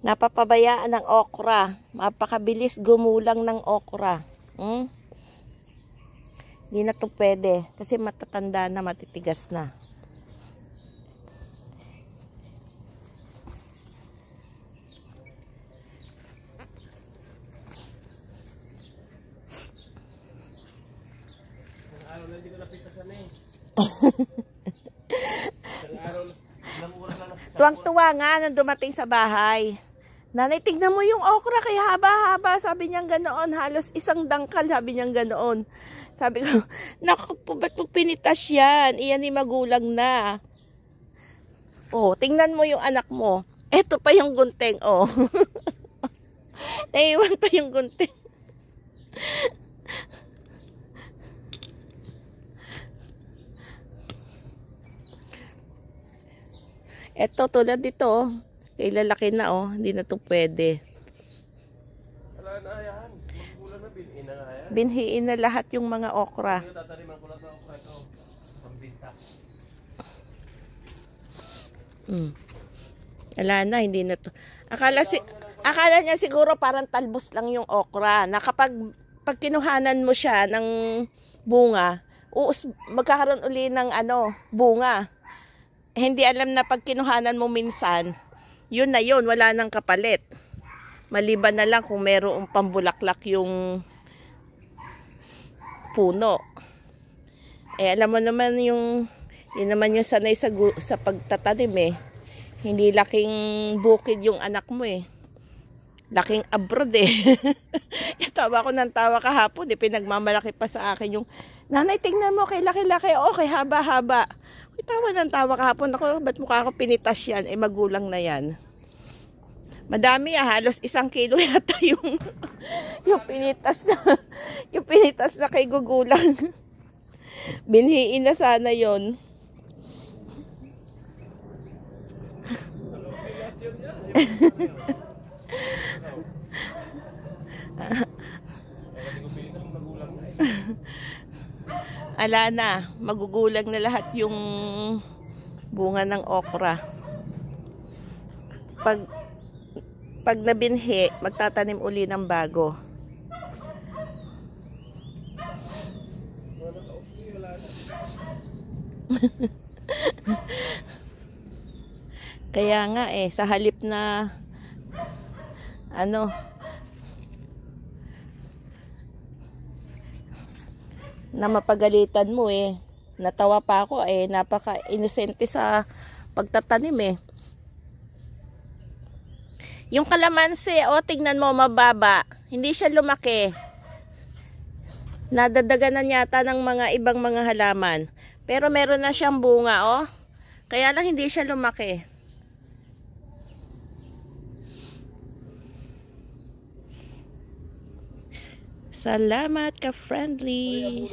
Napapabayaan ng okra. Mapakabilis gumulang ng okra. Hindi na to pwede. Kasi matatanda na, matitigas na. Tuwang-tuwa nga nang dumating sa bahay. Nanay, tignan mo yung okra, kaya haba-haba. Sabi niyang ganoon, halos isang dangkal, sabi niyang ganoon. Sabi ko, naku po, ba't mo pinitas yan? Iyan ni magulang na. Oh, tingnan mo yung anak mo. Eto pa yung gunting, oh. Naiwan pa yung gunting. Eto, tulad dito, oh. Kay lalaki na, oh. Hindi na to pwede. Wala na yan. Magkulang na, binhiin na nga yan. Binhiin na lahat yung mga okra. Tataniman ko lang ng okra ito. Pambinta. Wala na, hindi na to. Akala niya siguro parang talbos lang yung okra. Na pag kinuhanan mo siya ng bunga, magkakaroon uli ng bunga. Hindi alam na pag kinuhanan mo minsan, yun na yun, wala nang kapalit. Maliban na lang kung mayroong pambulaklak yung puno. Alam mo naman yun naman yung sanay sa pagtatanim eh. Hindi laking bukid yung anak mo eh. Laking abroad eh. Tawa ko ng tawa kahapon eh. Pinagmamalaki pa sa akin yung, nanay, tingnan mo, kay laki-laki. Okay, haba-haba. Tawa ng tawa kahapon ako, ba't mukha ako pinitas yan? Magulang na yan. Madami halos 1 kilo yata yung pinitas na kay gugulang. Binhiin na sana yon. Ala na, magugulang na lahat yung bunga ng okra. Pag nabinhi, magtatanim uli ng bago. Kaya nga sa halip na na mapagalitan mo natawa pa ako napaka-inosente sa pagtatanim Yung kalamansi, tignan mo, mababa. Hindi siya lumaki. Nadadaganan yata ng mga ibang mga halaman. Pero meron na siyang bunga, Kaya lang hindi siya lumaki. Salamat ka, friendly.